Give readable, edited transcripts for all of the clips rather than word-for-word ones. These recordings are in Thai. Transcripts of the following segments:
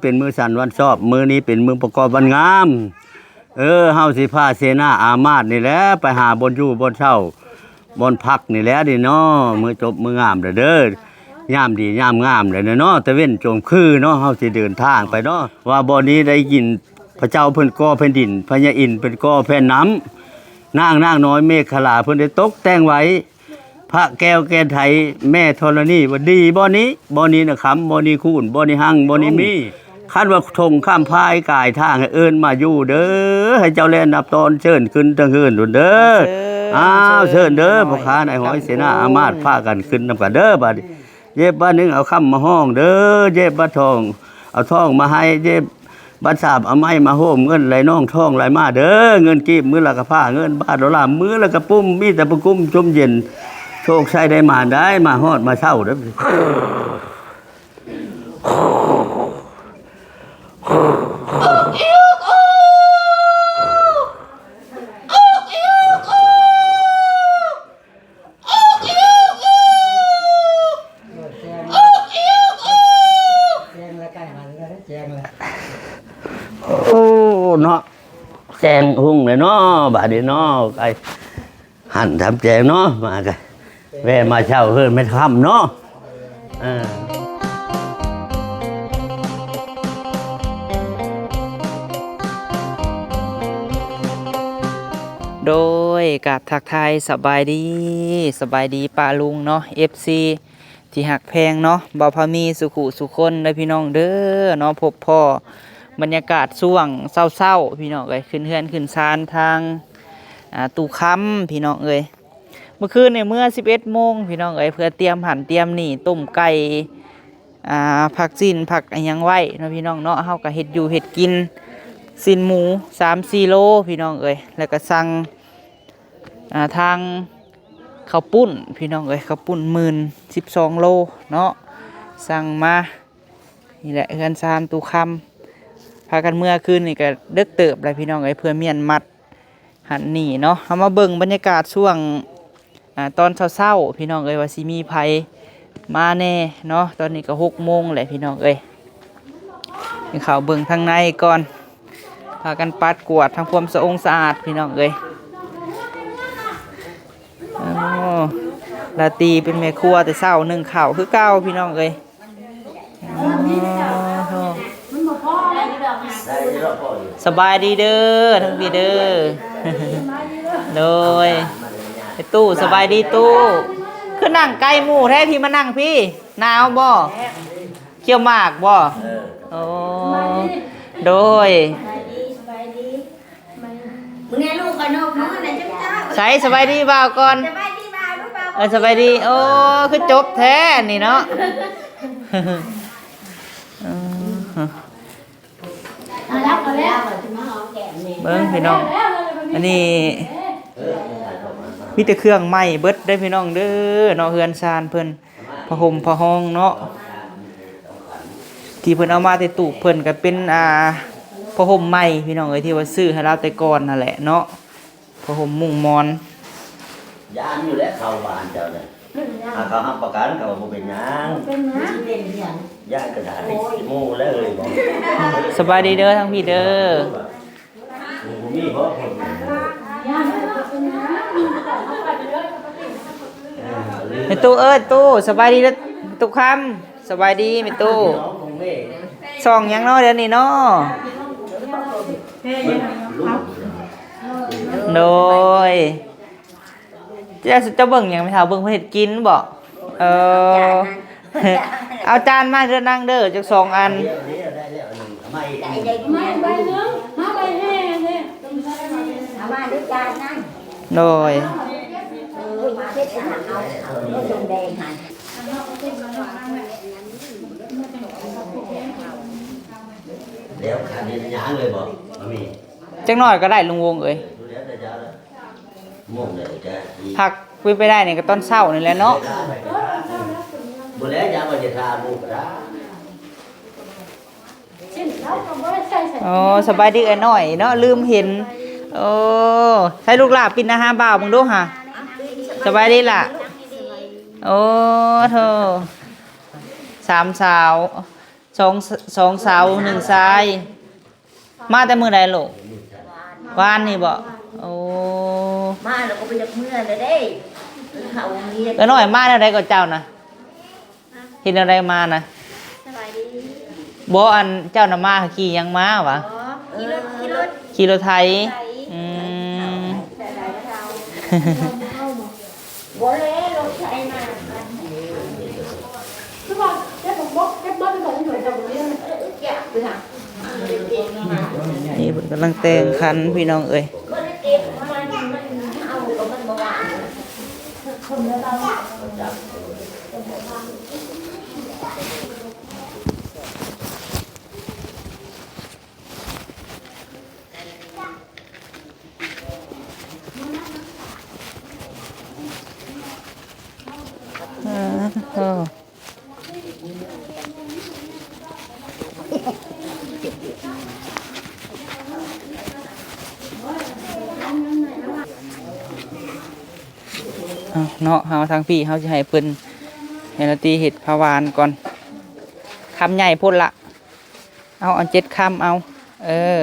เป็นมือสันวันชอบมือนี้เป็นมือประกอบวันงามเฮาสิพาเสนาอามาตย์นี่แหละไปหาบนอยู่บนเช่าบนพักนี่แหละดิเนาะมือจบมืองามเด้อยามดียามงามเลยเนาะตะเว้นจงคือเนาะเฮาสิเดินทางไปเนาะว่าบ่นี้ได้ยินพระเจ้าเพิ่นก่อแผ่นดินพญาอินทร์เพิ่นก่อแผ่นน้ำนางน้อยเมฆขลาเพิ่นได้ตกแต่งไว้พระแก้วแก่นไทยแม่ธรณีว่าดีบ่นี้นะคำบ่นี้คูณบ่นี้หั่งบ่นี้มีคันว่าทงข้ามพายกายทางให้เอิ้นมาอยู่เด้อให้เจ้าแลนับตอนเชิญขึ้นทั้งคืนเด้ออ้าวเชิญเด้อพ่อค้าในหอยเสนาอามาตย์พากันขึ้นนำกันเด้อบัดเย็บบ้านนึงเอาค่ำมาห้องเด้อเย็บบ้านทองเอาทองมาให้เย็บบ้านสาบเอาไม้มาโฮมเงินไหลน้องทองไหลมาเด้อเงินกีบมื้อละกะผ้าเงินบาทดอลลาร์มื้อละกะปุ้มมีแต่ปุกุ้มชมเย็นโชคชัยได้มาฮอดมาเช้าเด้อโอ้เนาะแจงหุ่งเลยเนาะบาดนี้เนาะไอ้หั่นทำแจงเนาะมากันแวะมาเช่าเฮือนไม่ค่ำเนาะโดยกับทักทายสบายดีป้าลุงเนาะ FC ที่หักแพงเนาะบ่าวพามีสุขุสุคนเด้อพี่น้องเด้อเนาะพบพ่อบรรยากาศช่วงเศร้าๆพี่น้องเอ้ยขึ้นเฮือนขึ้นศาลทางตู่ค้ำพี่น้องเอ้ยเมื่อคืนเนี่ยเมื่อ 11 โมงพี่น้องเอ้ยเพื่อเตรียมหั่นเตรียมนี่ต้มไก่ผักจีนผักอะไรยังไว้เนาะพี่น้องเนาะเฮาก็เฮ็ดอยู่เฮ็ดกินสินหมู 3-4 โลพี่น้องเอ้ยแล้วก็สั่งทางข้าวปุ้นพี่น้องเอ้ยข้าวปุ้น12 โลเนาะสั่งมานี่แหละเฮือนซานตู่ค้ำพากันเมื่อคืนนี่ก็เดึกเติบเลยพี่น้องเอ้ยเพื่อเมียนมัดหันนี่เนาะเอามาเบิ่งบรรยากาศช่วงตอนเช้าๆพี่น้องเอ้ยว่าสิมีไผมาแน่เนาะตอนนี้ก็6 โมงแหละพี่น้องเอ้ยมีข่าวเบิ่งทางในก่อนพากันปัดกวาดทำความสะอาดพี่น้องเอ้ยลาตีเป็นแม่ครัวแต่เช้านึ่งข้าวคือเก่าพี่น้องเอ้ยสบายดีเด้อทั้งพี่เด้อโดยไอ้ตู้สบายดีตู้คือนั่งใกล้หมู่แท้พี่มานั่งพี่หนาวบ่เคี่ยวหมากบ่โอ้โดยมึงไงลูกกันนกมึงอะไรจังจ้าใส่สบายดีบ่าวก่อนสบายดีบ่าวลูกบ่าวสบายดีโอ้คือจบแท้นี่เนาะเบิ้งพี่น้องอันนี้มีแต่เครื่องไม้เบิดได้พี่น้องเด้อเนาะเฮือนซานเพิ่นผ้าห่มผ้าห้องเนาะที่เพิ่นเอามาแต่ตู้เพิ่นก็เป็นผ้าห่มใหม่พี่น้องเอ้ยที่ว่าซื้อให้เราแต่ก่อนนั่นแหละเนาะผ้าห่มมุ้งมอนยานอยู่แล้วเข้าบ้านเจ้าเนี่ยเขาหักประกันเขาบ่เป็นหยังยานกระดาษที่หมู่เลยบ่สบายดีเด้อทั้งพี่เด้อมีบ่แม่ตู้เอ้ยตู้สบายดีเด้อตู้คำสบายดีแม่ตู้ส่องหยังเนาะเดี๋ยวนี้เนาะโดยจะเบิ่งหยังไม่เท่าเบิ่งเพิ่นเฮ็ดกินบ่เอาจานมาเด้อนั่งเด้อจัก2 อันมาใบนึงมาใบแห้งเนี่ยเอามาด้วยจานนั่นโดยมาเพชรเอาชมแดงหันเดี๋ยวขาดเงินยางเลยบ่มีจักหน่อยก็ได้ลุงวงเอ้ยผักไปได้นี่ก็ตอนเช้านี่แหละเนาะบ่แล้วยามว่าจะทาลูกก็ได้อ๋อสบายดีหน่อยเนาะลืมเห็นโอ้ใช้ลูกหลาปินอาหารบ่าวมึงดูฮะสบายดีล่ะโอ้เธอ3 สาว สองเสาหนึ่งทรายมาแต่มื้อใดลูกวานนี่บ่โอ้ มาแล้วก็ไปจากเมื่อเลยเด้เขาเรียน แล้วน้อยมาแล้วใดก็เจ้านะเห็นอะไรมานะ สบายดี บ่อันเจ้าน่ะมาขี่หยังมาวะ ขี่รถไถอืม บ่เลยรถไถมา คือว่าแค่ผมบอกแค่บ้านของอยู่ตรงนี้ แกะไปหา นี่เพิ่นกำลังแต่งขันพี่น้องเอ้ย บ่ได้เก็บมันเอาก็มันบ่ว่าคนละเรา เออเอาเนาะเฮาทางพี่เฮาจะให้เพิ่นให้นาตีเห็ดผาวานก่อนคำใหญ่พุ่นละเอาอัน7คำเอาเออ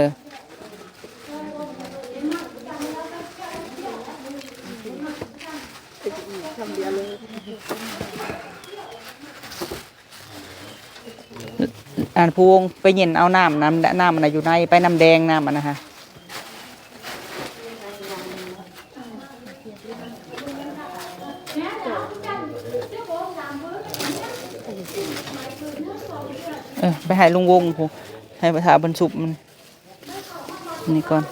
อ่านพวงไปเย็นเอาน้ำมันน่ะอยู่ในไปน้ำแดงน้ำมันนะฮะไปให้ลุงวงพูให้ประธาบรรจุมันนี่ก่อน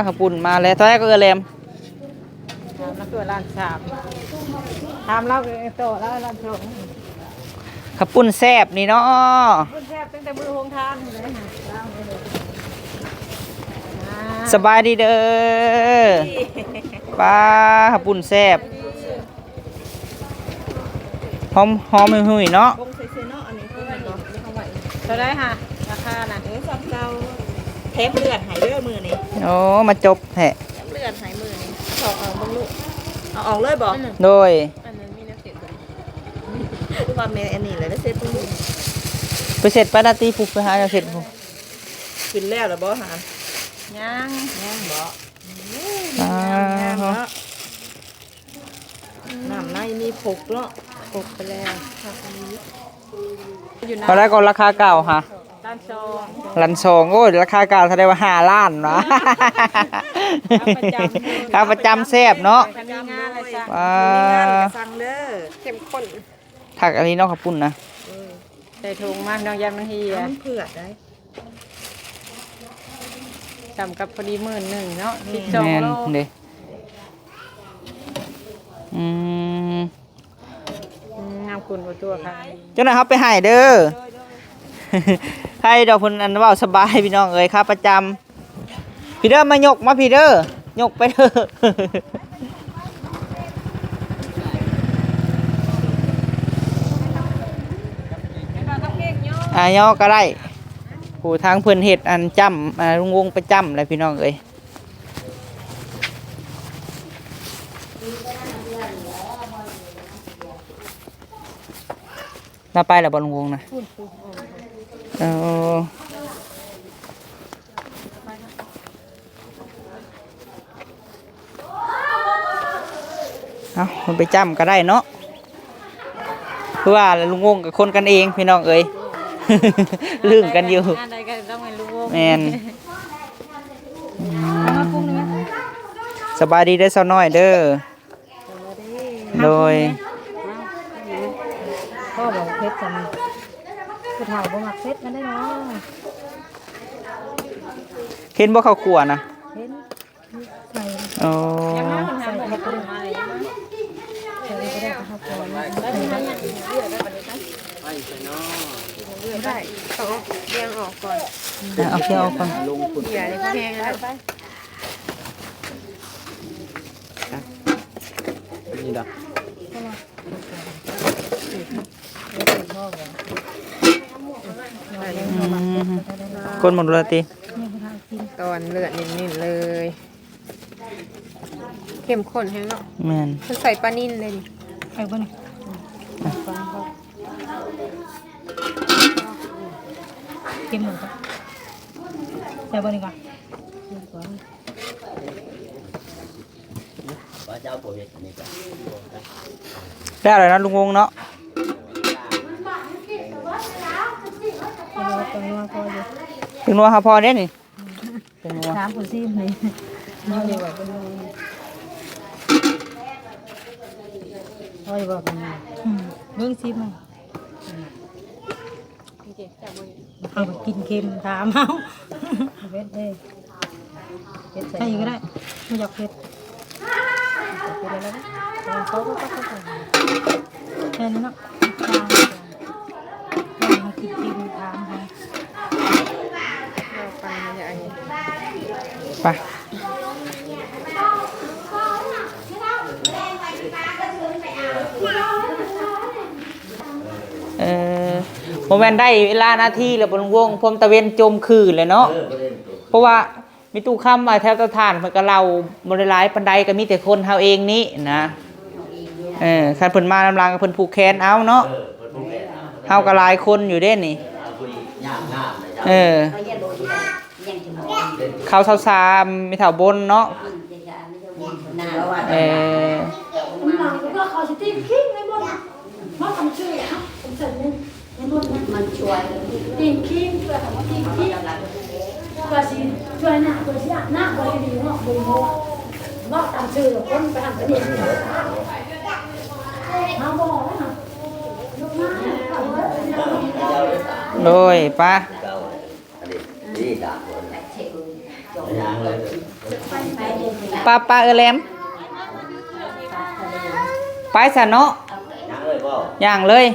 ขปุ่นมาแล้วตอนแรกก็แรม แล้วตัวร้านสามทำแล้วโตแล้วร้านสอง ขปุ่นแซบนี่เนาะ คุณแทบตั้งแต่มือหงทานเลย สบายดีเด้อป้าขปุ่นแซบหอมหุ่ยๆเนาะ บงใส่เสื้อเนาะอันนี้คือมันเนาะเท่าไรฮะราคาน่ะสับเจ้าเทปเลือดหายเลือดมือนี่ โอ้มาจบแหะ เลือดหายมือนี่ออกบางลูกเอาออกเลยบอก โดย อันนั้นมีน้ำเสียงความเมอันนี้เลยแล้วเสร็จปุ๊บ ไปเสร็จป้านาตีผูกไปหาจะเสร็จผูก กินแล้วหรือบ่ฮะยังบ่ อ่า น้ำในมีผกเนาะผกไปแล้วอยู่ ตอนแรกก็ราคาเก่าค่ะ ด้านซอง ลันซองโอ้ยราคาเก่าแสดงว่า5 ล้านวะค่าประจำแซบเนาะ มีงานอะไรสั่ง ว้า สั่งเด้อเข้มข้น ถักอันนี้เนาะขปุ่นนะ ใส่ถุงมากน้องยันมันเฮียเผือกได้จำกับพอดี11,000เนาะ12 แม่น โล เด้อืม งามคุณตัวค่ะ เจ้าหน้าครับไปให้เด้อ ให้ดอกพุ่นอันเว่าสบายพี่น้องเอ้ยครับประจำพี่เด้อมายกมาพี่เด้อยกไปเด้อ ย่อก็ได้ผู้ทางเพิ่นเฮ็ดอันจำลุงวงไปจำเลยพี่น้องเอ้ยเราไปแล้วบ่ลุงวงนะเอามันไปจำก็ได้เนาะเพื่อว่าลุงวงกับคนกันเองพี่น้องเอ้ย ลืมกันอยู่ อะไรก็ต้องเป็นลูก แมนสบายดีเด้อสาวน้อยเด้อโดย พ่อบอกเพชรจะมีผู้เฒ่าบ่มักเพชรกันได้เนาะ เห็นบ่เข้าครัวนะ เห็นใส่ โอ้ ใส่เพชรก็ได้ใส่ก็ได้ครับก่อนได้ต้องเลี้ยงออกก่อน เอาเคี่ยวก่อน เดี๋ยวนี่แพงแล้วไป นี่ดอก คนหมดเลยติ ตอนเลือดนิ่มๆเลย เข้มข้นแห้งเนาะ แม่น มันใส่ปลานิ่นเลยดิใส่ปลานิ่น เค็มหมดใส่บนดีกว่า ได้อะไรนะลุงวงเนาะ ตัวนัวพออยู่ ถึงนัวหาพอเด้นี่ถึงนัว ถามคนซินี่นัวดีกว่าเป็นนัวพออยู่บ่เป็นนัวเบิ่งซิมั้งเอากินเค็มถามเอาเผ็ดเด้ใส่อีกก็ได้ไม่อยากเผ็ดเผ็ดอะไรนะเขาแค่นี้เนาะมากินเค็มถามเขา ไปโมเมนได้เวลานาทีแล้วบนวงพรมตะเวนจมคืนเลยเนาะเพราะว่ามีตู้ค้ำมาแถวเตาถ่านมันก็เราบริลายปันไดก็มีแต่คนเฮาเองนี่นะคันเพิ่นมานำรางกับเพิ่นผูกแขนเอาเนาะเฮาก็หลายคนอยู่เด้นี่เขาซาๆมีแถวบนเนาะเขาจะตีคิงในบนมาทำช่วยอ่ะผมเสร็จเลยในบนมันช่วยตีคิงเพื่อทำตีคิงก็สิช่วยหน้าก็สิหน้าก็ดีเนาะดีเนาะว่าตามชื่อคนไปทำประเด็นมาบอกนะลูกน้า โดยป้าป้าแหลมไปซะเนาะอย่างเลย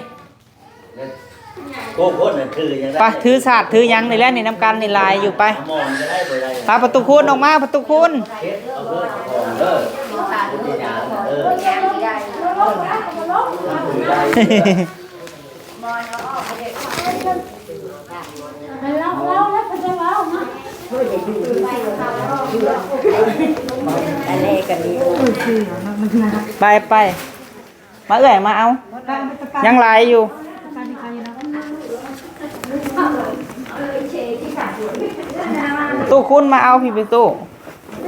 ไปถือศาสตร์ถือยังนี่แหละนี่น้ำกันนี่ลายอยู่ไปพาประตูคุณออกมาประตูคุณไปมาเอื่อยมาเอายังลายอยู่ตู้คุณมาเอาพี่ไปตู้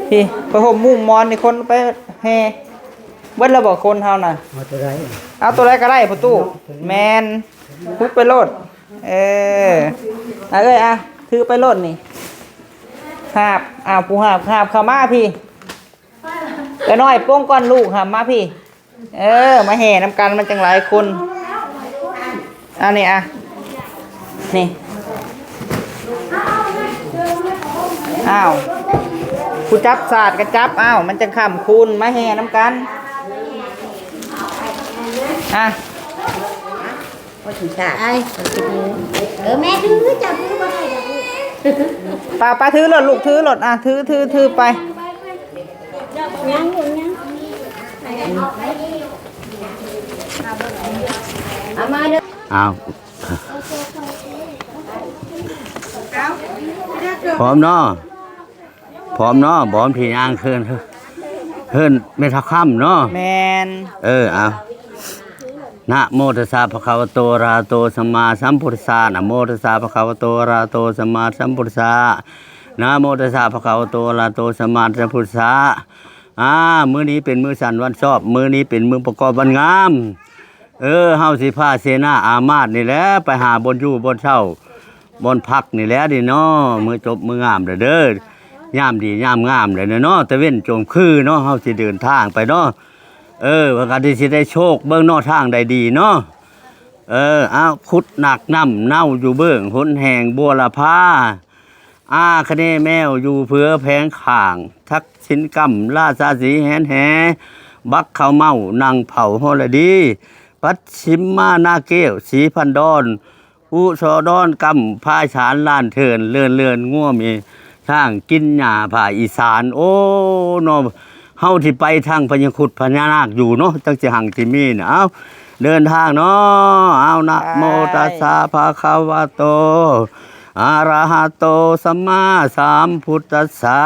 พี่ไปห่มมุ้งมอนนี่คนไปแห่เบิ้ลระบอกคนเท่าน่ะเอาตัวไรก็ได้ประตูแมนพุกไปโลดเอ้ยถือไปโลดนี่หาบผู้หาบเข้ามาพี่ก็น้อยโป้งก้อนลูกหามาพี่มาแห่น้ำกันมันจังหลายคนนี่นี่ผู้จับศาสตร์ก็จับมันจะขำคุณมาแห่น้ำกันว่าถึงตาไอ้แม่ถือจับมือมาได้ป้าถือรถลูกถือรถถือไปยังเอามาเด้อพร้อมเนาะบอมพี่ย่างเฮินไม่ทักค่ำเนาะแมนนะโมตัสสะภะคะวะโตอะระหะโตสัมมาสัมพุทธัสสะนะโมตัสสะภะคะวะโตอะระหะโตสัมมาสัมพุทธัสสะนะโมตัสสะภะคะวะโตอะระหะโตสัมมาสัมพุทธัสสะมื้อนี้เป็นมื้อสันวันชอบมื้อนี้เป็นมื้อประกอบวันงามเฮาสิพาเสนาอามาตย์นี่แหละไปหาบนอยู่บนเช่าบนพักนี่แหละดิเนาะมื้อจบมื้องามเด้อยามดียามงามเลยเนาะตะเว้นจมคือเนาะเฮาสิเดินทางไปเนาะว่ากันที่สิได้โชคเบิ่งนอกทางได้ดีเนาะขุดหนักน้ำเน่าอยู่เบิ่งหนแห่งบัวละพาคะเนแมวอยู่เผือแพงข่างทักสินกำราชาสีแหนแหบักข้าวเมานั่งเผาฮอลดีปัดชิมมานาเก้วสีพันดอนอุชอดอนกำพาฉานล้านเทินเลื่อนง่วมีทางกินหญ้าผาอีสานโอ้เนาะเฮาที่ไปทางพญาครุฑพญานาคอยู่เนาะจังสิหังที่มีน่ะเดินทางเนาะนะโมตัสสะภะคะวะโตอะระหะโตสัมมาสัมพุทธัสสะ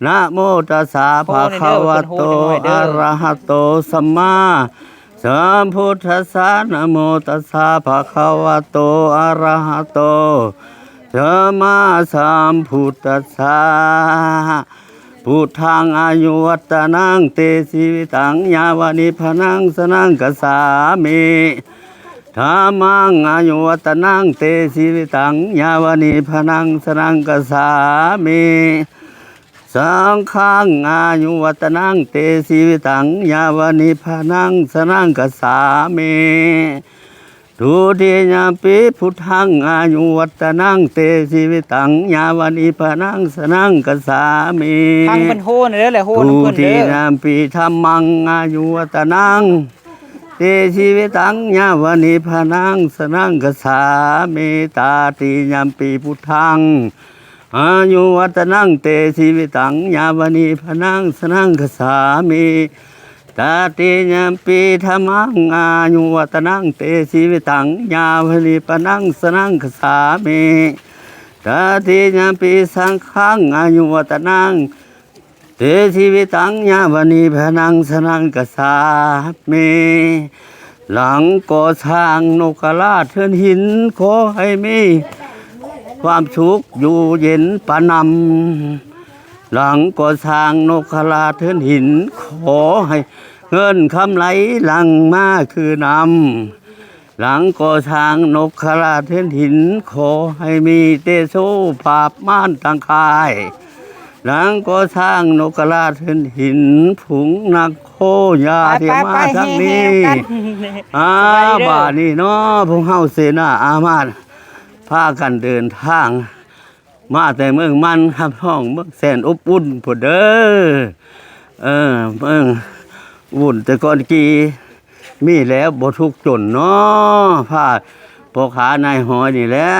นะโมตัสสะภะคะวะโตอะระหะโตสัมมา สัมพุทธัสสะนะโมตัสสะภะคะวะโตอะระหะโตสัมมาสัมพุทธัสสะพุทธังอายุวัตนังเตชีวิตังยาวนิพนังสนังกัสสามิธัมมังอายุวัตนังเตชีวิตังยาวนิพนังสนังกัสสามิสังฆังอายุวัตนังเตชีวิตังยาวนิพนังสนังกัสสามิทุติยมปิพุทธังอายุวัตนังเตชีวิตังยาวนิพนังสนังกัสสามิ ทางเพิ่นโหนเด้อแหละโหน ทุ เพิ่น ติ เด้อย มปิธัมมังอายุวัตนังเตชีวิตังยาวนิพนังสนังกัสสามิตาติยมปิพุทธังอายุวัตนังเตชีวิตังยาวนิพนังสนังกัสสามิตาติยมปีธัมมังอายุวัตนังเตชีวิตังยาวนิพนังสนังกัสสามิตาติยมปีสังฆังอายุวัตนังเตชีวิตังยาวนิพนังสนังกัสสามิหลังก่อสร้างนกกระลาเทือนหินขอให้มีความสุขอยู่เย็นปานำหลังก่อสร้างนกกระลาเทือนหินขอให้เงินคำไหลหลังมาคือนำหลังก่อสร้างนกกระลาเทือนหินขอให้มีเตโชภาพม่านต่างกายหลังก่อสร้างนกกระลาเทือนหินผุงนักโคยาเทียมาทั้งนี้บาดนี้เนาะพวกเฮาเสนาอามาตย์พากันเดินทางมาแต่เมืองมันครับห้องเมืองแสนอบอุ่นพุ่นเด้อเมืองวุ่นแต่ก่อนกี่มีแล้วบ่ทุกข์จนเนาะพาพ่อขานายหอยนี่แหละ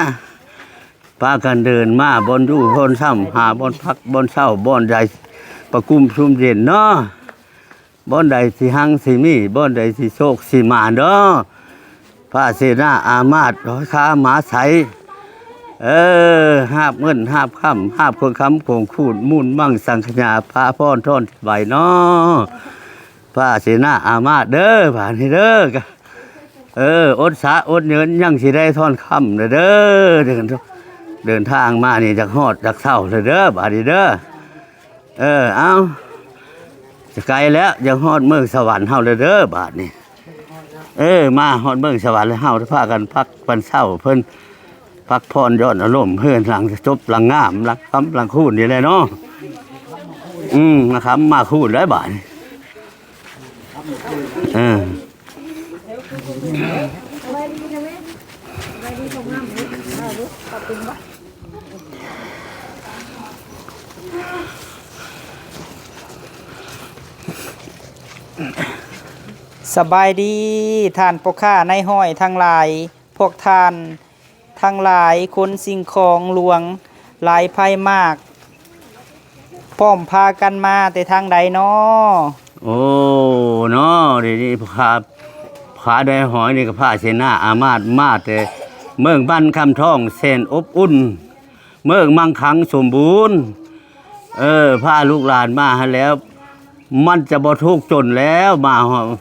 พากันเดินมาบนอยู่บนซ้ำหาบนพักบนเช้าบนใดประกุมชุมเย็นเนาะบนใดสิหังสิมีบนใดสิโชคสิมาเนาะพระเสนาอามาตย์ร้อยค้าหมาใสหาบเงินหาบค่ำหาบคนคำคงคูดมุ่นมั่งสังขยาพาพ่อนท่อนใบเนาะพระเสนาอามาตย์เด้อผ่านให้เด้ออดสาอดเงินยังสิได้ท่อนคำเด้อเดินทางมานี่จากฮอดจากเศร้าเด้อบาดนี้เด้อเอาจะไกลแล้วยังฮอดเมืองสวรรค์เฮาเด้อบาดนี้มาฮอดเมืองสวรรค์แล้วเฮาพากันพักวันเช้าเพิ่นพักพรย้อนอารมณ์เพื่อนหลังจบหลังงามหลังคำหลังคูนนี่แหละเนาะนะครับมาคูนแล้วบาดสบายดีท่านพ่อค้าในห้อยทั้งหลายพวกท่านทั้งหลายคนสิ่งของหลวงหลายภัยมากพร้อมพากันมาแต่ทางใดน้อโอ้เนาะเดี๋ยวนี้พาได้หอยนี่ก็พาเสนาอามาตย์มาแต่เมืองบ้านคำท่องแสนอบอุ่นเมืองมั่งคั่งสมบูรณ์พาลูกหลานมาให้แล้วมันจะบ่ทุกข์จนแล้วมา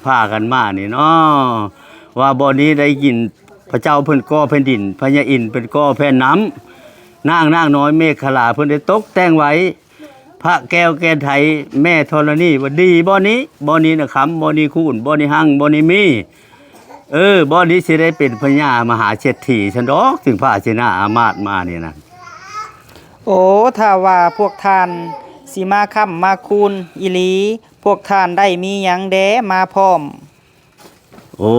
พากันมานี่เนาะว่าบ่นี้ได้ยินพระเจ้าเพิ่นก่อแผ่นดินพญาอินทร์เป็นก่อแผ่นน้ำนางน้อยเมฆขลาเพิ่นได้ตกแต่งไว้พระแก้วแก่นไถแม่ธรณีว่าดีบ่นี้นะครับบ่นี้คูนบ่นี้หั่งบ่นี้มีบ่นี้สิได้เป็นพญามหาเศรษฐีซั่นดอกถึงพระเสนาอามาตย์มานี่นะโอ้ถ้าว่าพวกท่านสิมาค้ำมาคูนอีหลีพวกท่านได้มีหยังแดมาพร้อมโอ้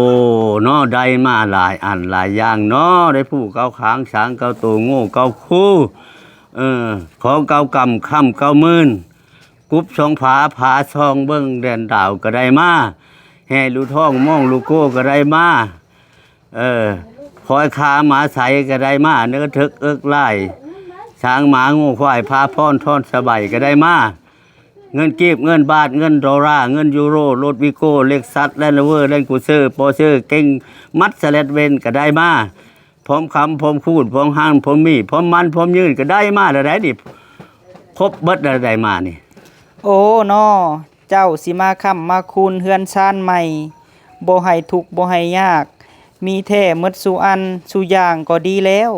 เนาะได้มาหลายอันหลายอย่างเนาะได้ผู้เก้าค้างช้างเก้าโตโง่เก้าคู่ของเก้ากำค่ำเก้ามื่นกุบช่องผาช่องเบิ้งแดนดาวก็ได้มาแห่ลูท่องม่องลูโก้ก็ได้มาคอยขาหมาใสก็ได้มาเนื้อทึกเอิกไล่ช้างหมางูควายพาพ่อนท่อนสบายก็ได้มาเงินกีบเงินบาทเงินดอลลาร์เงินยูโรรถวิโก้เล็กซัสแลนด์โรเวอร์แลนด์กูเซอร์ปอร์เชอร์เก่งมัดสเลดเวนก็ได้มาพร้อมคำพร้อมคูดพร้อมห้างพร้อมมีพร้อมมันพร้อมยืนก็ได้มาอะไรดิครบเบิดอะไรมานี่โอ้นอเจ้าสิมาค้ำมาคูนเฮือนชานใหม่ บ่ให้ทุกข์บ่ให้ยาก มีแท้หมดสู่อันสู่อย่างก็ดีแล้ว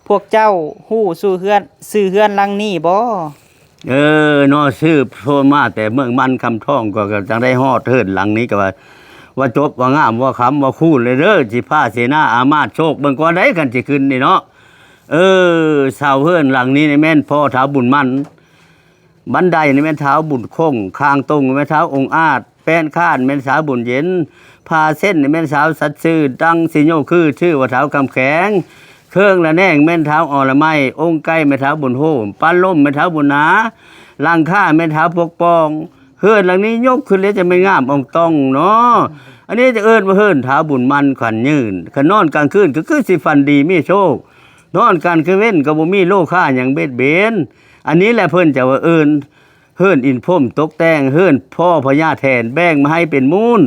พวกเจ้าฮู้สู่เฮือนซื้อเฮือนหลังนี้บ่ เนาะชื่อโทรมาแต่เมืองมันคำท่องก็จังได้ฮอดเทิดหลังนี้ก็ว่าจบว่างามว่าคำว่าคูณเลยเด้อสิพาเสนาอามาตย์โชคเบิ่งก่อนได้กันสิขึ้นนี่เนาะเสาเฮือนหลังนี้นี่แม่นพ่อเท้าบุญมันบันไดนี่แม่นเท้าบุญคงคางตรงแม่นเท้าองค์อาจแป้นข้านแม่นสาวบุญเย็นพาเส้นนี่แม่นสาวสัตย์ซื่อดังสิโยคือชื่อว่าเท้าคำแข็งเครื่องละแนงแม่นเท้าอรไม้องค์ไก่แม่นเท้าบุญโฮมปั้นล่มแม่นเท้าบุญนาลังค่าแม่นเท้าปกป้องเฮือนหลังนี้ยกขึ้นแล้วจะไม่งามอ่องต้องเนาะอันนี้จะเอิ้นว่าเฮือนเท้าบุญมันขวัญยืนขนอนกลางคืนก็คือสิฟันดีมีโชคนอนกลางคืนเว้นก็บ่มีโลค่าหยังเบ็ดเบนอันนี้แหละเพิ่นจะว่าเอิ้นเฮือนอินพรมตกแต่งเฮือนพ่อพญาแทนแบ่งมาให้เป็นมูล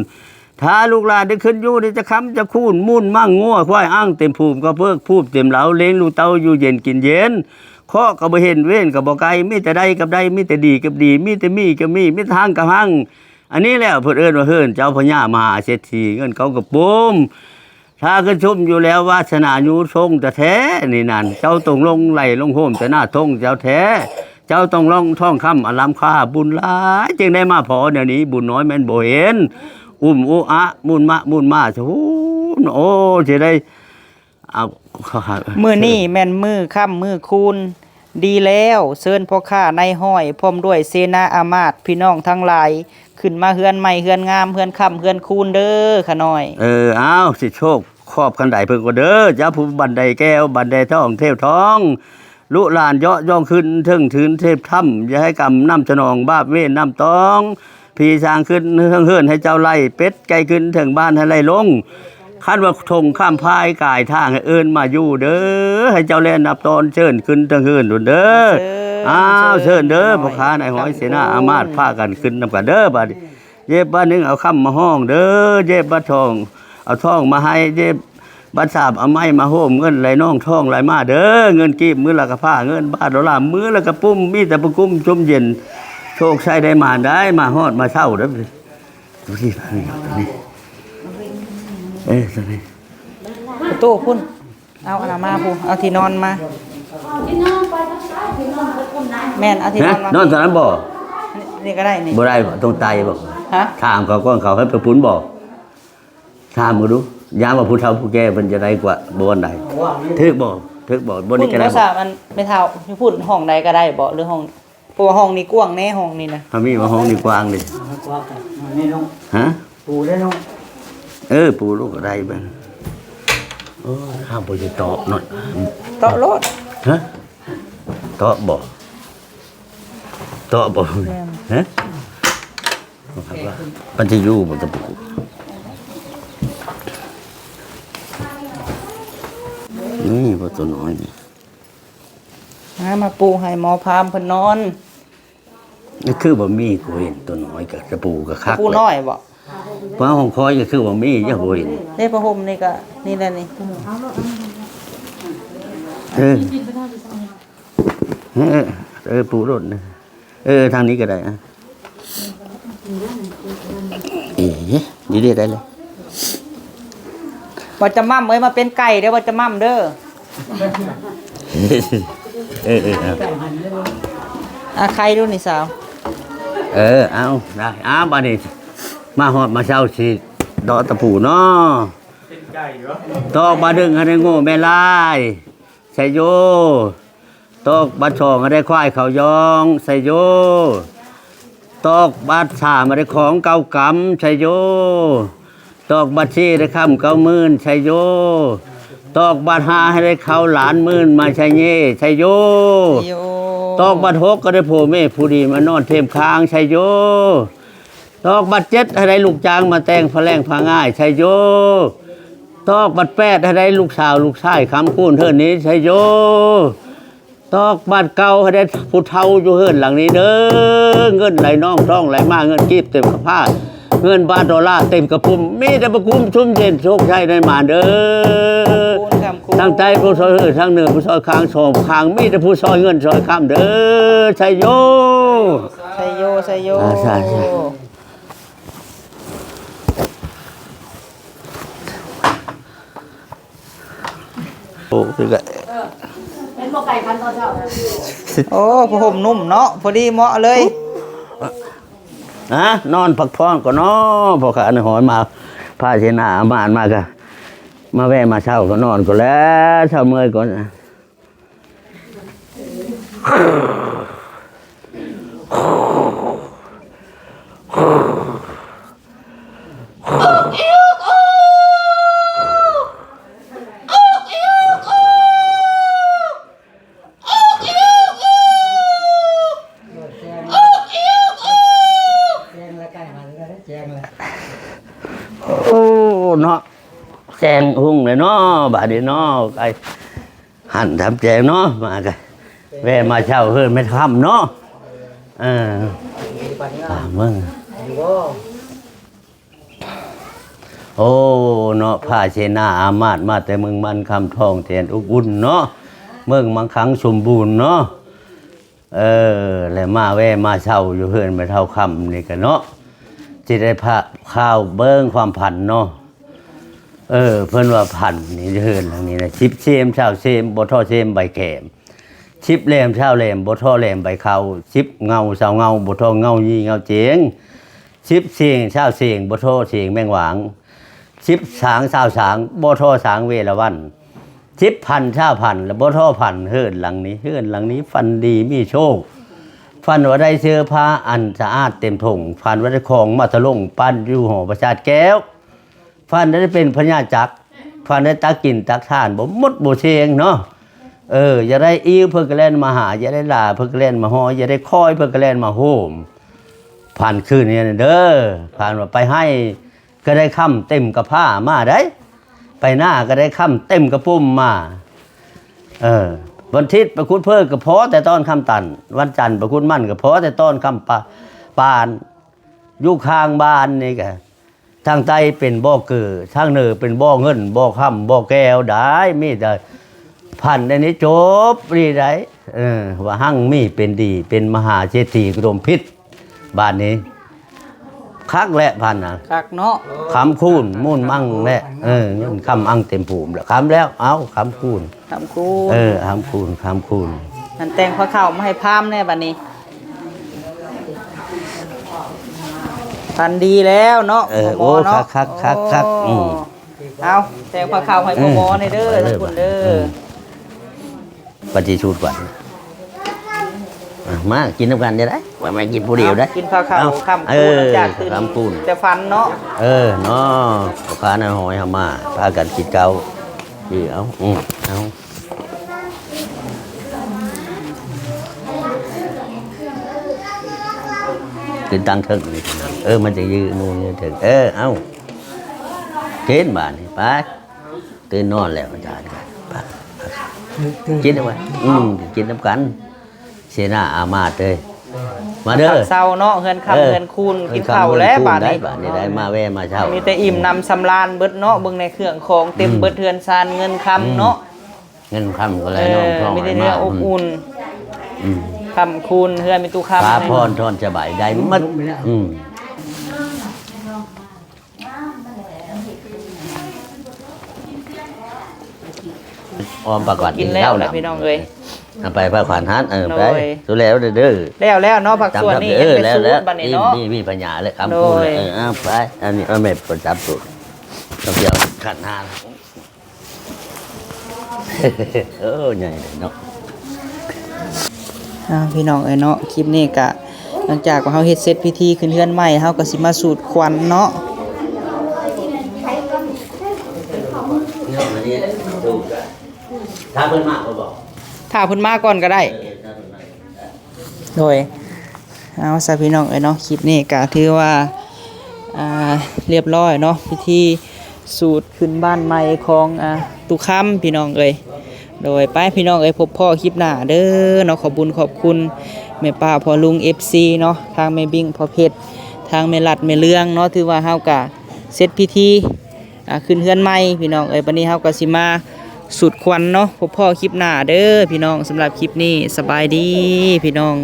ถ้าลูกหลานได้ขึ้นอยู่ได้จะค้ำจะคูนมุ่นมั่งงัวควายอ้างเต็มภูมิก็เพิกพูบเต็มเหลาเลี้ยงลูกเต้าอยู่เย็นกินเย็นเคาะก็บ่เห็นเว้นก็บ่ไกลมีแต่ใดกับใดมีแต่ดีกับดีมีแต่มีกับมีมีทางกับหังอันนี้แหละเพิ่นเอิ้นว่าเฮือนเจ้าพญามหาเศรษฐีเงินเขาก็ปุ้มถ้าขึ้นชมอยู่แล้ววาสนาอยู่ทรงแต่แท้นี่นั่นเจ้าต้องลงไหลลงโหมแต่หน้าทงเจ้าแท้เจ้าต้องลองท่องคำอลัมค่าบุญหลายจึงได้มาพอเดี๋ยวนี้บุญน้อยแม่นบ่เห็นอุอะมุนมาโอ้สิได้เอา มื้อนี้แม่นมื้อค่ำมื้อคูณดีแล้วเชิญพ่อค้าในห้อยพร้อมด้วยเสนาอามาตย์พี่น้องทั้งหลายขึ้นมาเฮือนใหม่เฮือนงามเฮือนค่ำเฮือนคูณเด้อขาน้อยเอาสิโชคครอบคันไดเพิ่นก็เด้อเจ้าผู้บันไดแก้วบันไดทองเทพทองลุลานเยาะย่องขึ้นถึงถืนเทพถ้ำอย่าให้กำน้ำฉนองบาปเว้นน้ำตองพี่ช้างขึ้นเฮือนให้เจ้าไล่เป็ดไก่ขึ้นถึงบ้านให้ไล่ลงคันว่าทงข้ามพายกายทางให้เอิ้นมาอยู่เด้อให้เจ้าแล่นนับตอนเชิญขึ้นถึงเฮือนดุนเด้อเชิญเด้อพ่อค้าในหอยเสนาอามาตย์พากันขึ้นนำกันเด้อบัดเย็บบ้านนึงเอาค่ำมาห้องเด้อเย็บบ้านทองเอาทองมาให้เย็บบ้านสาบเอาไม้มาโฮมเงินไหลน้องทองไหลมาเด้อเงินกีบมือละกะผ้าเงินบาทดอลลาร์มือละกะปุ้มมีแต่ปุ้มชุ่มเย็นโชคชัยได้มาฮอดมาเช่าเด้อดูสินี่ตอนนี้ ประตูพุ่นเอาอันมาพูเอาที่นอนมาแม่นเอาที่นอนมาน อนตอนนั้นบ่ นี่ก็ได้นี่บ่ได้ตรงไตบ่ฮะถามเขาก่อนเขาให้ไปปุ้นบ่ถามก็ดูยามว่าผู้เฒ่าผู้แก่เพิ่นจะได้กว่าบ่อนใดถึกบ่บ่นี่ก็ได้บ่มันไม่เท่าพูดห้องใดก็ได้บ่หรือห้องเพราะว่าห้องนี้กว้างแน่ห้องนี้นะถ้ามีว่าห้องนี้กว้างดิกว้างนี่น้องฮะปูได้น้องปูลูกก็ได้เบิ่งข้ามบ่จะตอกหน่อยเตาะรถฮะตอกบ่ฮะมันจะอยู่บ่ตะปูนี่บ่ตัวน้อยนี่มาปูให้หมอพามเพิ่นนอนนี่คือบ่มีกูเห็นตัวน้อยกับตะปูกับคักปูน้อยบ่เพราะห้องคอยก็คือบ่มีอย่าบ่เห็นได้ผ้าห่มนี่ก็นี่แหละนี่ปูรถนะทางนี้ก็ได้ดีได้เลยบ่จะมั่มเอ้ยมาเป็นไก่เด้อบ่จะมั่มเด้อใครดูนี่สาวเอาได้บัดนี้มาฮอดมาเช้าสิดอกตะปูเนาะเป็นไก่เหรอตอกบ่ดึงให้ได้โง่แม่ลายใส่โยตอกบัดช่องให้ได้ควายเขายองใส่โยตอกบัด3ให้ได้ของเก่ากำใส่โยตอกบัด4ได้ค่ำ90,000ใส่โยตอกบัด5ให้ได้เขาหลานหมื่นมาใส่เย่ใส่โยตอกบัด6ก็ได้โผแม่ผู้ดีมานอนเทมค้างใส่โยตอกบัด7ให้ได้ลูกจ้างมาแต่งพะแรงพะง่ายใช่โยตอกบัด8ให้ได้ลูกสาวลูกชายคำคูณเท่านี้ใช่โยตอกบัดเก่าให้ได้ผู้เฒ่าอยู่เฮือนหลังนี้เด้อเงินไหลน้องท่องไหลมาเงินกีบเต็มกระพาเงินบาทดอลลาร์เต็มกระปุมมีแต่ประกุมชุ่มเย็นโชคชัยได้มาเด้อทั้งใจผู้ซอยทั้งเหนือผู้ซอยค้างโฉมค้างมีแต่ผู้ซอยเงินซอยคำเด้อใช่โยใช่โย โอ้คือก็ เป็นบ่ไก่พันตอนเช้านะ โอ้ผ้าห่มนุ่มเนาะพอดีเหมาะเลย นะนอนพักผ่อนก็นอนพอขาในหอยมาพาเชนาอามามาก็มาแวะมาเช่าก็นอนก็แล้วเช่าเมื่อยก่อน โอ้เนาะแจงหุ่งเลยเนาะบาดนี้เนาะไอ้หันทำแจงเนาะมากันแวะมาเช่าเฮือนไม่ทำเนาะมึงโอ้เนาะผ้าเชนาอามาดมาแต่เมืองมันคำทองแทนอุบุญเนาะเมืองมังคังสมบูรณ์เนาะแล้วมาแวะมาเช่าอยู่เฮือนไม่เท่าคำนี่กันเนาะจะได้ผ้าข้าวเบิ้งความผันเนาะเพิ่นว่าผันนี่เฮือนหลังนี้นะชิปเซมเช้าเซมบ่ท่อเซมใบแขมชิปแหลมเช้าแหลมบ่ท่อแหลมใบเขาชิปเงาเช้าเงาบ่ท่อเงายี่เงาเจียงชิปเสียงเช้าเสียงบ่ท่อเสียงแมงหวางชิปสางเช้าสางบ่ท่อสางเวละวันชิปพันเช้าพันแล้วบ่ท่อพันเฮือนหลังนี้ฟันดีมีโชคฟันว่าได้เสื้อผ้าอันสะอาดเต็มถุงฟันว่าได้ของมาตะลงปั้นอยู่หอประชาติแก้วฟันได้เป็นพญาจักรฟันได้ตักกินตักทานบ่มดบ่เชงเนาะอย่าได้อิ่วเพิ่นก็แล่นมาหาอย่าได้ลาเพิ่นก็แล่นมาฮออย่าได้คอยเพิ่นก็แล่นมาโฮมผ่านคืนนี้เด้อผ่านว่าไปให้ก็ได้ค่ำเต็มกระผ้ามาได้ไปหน้าก็ได้ค่ำเต็มกระปุ่มมาวันอาทิตย์ประคุณเพิ่นก็พอแต่ตอนค่ำตันวันจันทร์ประคุณมั่นก็พอแต่ตอนค่ำปานอยู่ข้างบ้านนี่ก็ทางใต้เป็นบ่อเกิดทางเหนือเป็นบ่อเงินบ่อค่ำบ่อแก้วได้มีแต่พันในนี้จบดีได้ว่าหั่งมีเป็นดีเป็นมหาเศรษฐีกรมพิษบ้านนี้คักและพันน่ะ คักเนาะ คำคูณมุ่นมั่งและเงินคำอังเต็มภูมิแล้วคำแล้วเอาคำคูณ ทำกู คำคูณ มันแต่งผ้าขาวมาให้พามแน่บัดนี้พันดีแล้วเนาะหม โอ้ อเนาะ คักเอาแต่งผ้าขาวให้หมอในเด้อทุกคนเด้อ ปฏิชูดก่อนมากินน้ำกันจะได้ว่าไม่กินผู้เดียวได้ กินผ้าขาวคำคูณจากตื่น คำคูณ แต่ฟันเนาะ เนาะพ่อค้าในหอยหามาพากันกินเกาดีเอากินตังถึงนี่มันจะยืนนู่นยืนถึงเอาเกณฑ์บ้านนี่ไปตื่นนอนแล้วอาจารย์ไปกินเอาไว้กินน้ำกันเสียหน้าอามาดเลยมาเด้อ เศร้าเนาะเฮือนคำเฮือนคูณกินข้าวแล้วบาดนี้ ได้มาแวะมาเช่ามี แต่อิ่มนำสำราญเบิดเนาะเบิ่งในเครื่องของเต็มเบิดเฮือนซานเงินคำเนาะ เงินคำก็เลยน้องท้อง มีแต่เนื้ออบอุ่นคำคูณเฮือนมีตู้คำ ฟ้าพรทอนจะบ่ายได้มัดออมประกอบ กินแล้วแหละพี่น้องเอ้ย ไปพระขวัญฮันไปสุแล้วเด้อ แล้วเนาะผักส่วนนี้ยังเป็นสูตรบัดนี้เนาะ มีปัญญาเลยคำพูดเลยไปอันนี้เอาเม็ดประจับสูตรต้องเดียวขันหานใหญ่เลยเนาะ พี่น้องเอ้ยเนาะคลิปนี้กะหลังจากว่าเฮาเฮ็ดเสร็จพิธีขึ้นเฮือนใหม่เฮาก็สิมาสูตรควันเนาะ ถ้าเพิ่นมากก็บอก ถ้าเพิ่นมาก่อนก็ได้โดยเอาซะพี่น้องเอ้ยเนาะคลิปนี้ก็ถือว่าเรียบร้อยเนาะพิธีสูตรขึ้นบ้านใหม่ของตุคำพี่น้องเอ้ยโดยไปพี่น้องเอ้ยพบพ่อคลิปหน้าเด้อเนาะขอบคุณแม่ป้าพ่อลุง FC เนาะทางแม่บิ่งพ่อเพชรทางแม่ลัดแม่เลืองเนาะถือว่าเฮาก็เสร็จพิธีขึ้นเฮือนใหม่พี่น้องเอ้ยบัดนี้เฮาก็สิมาสุดควันเนาะพบพ่อคลิปหน้าเด้อพี่น้องสำหรับคลิปนี้สบายดีพี่น้อง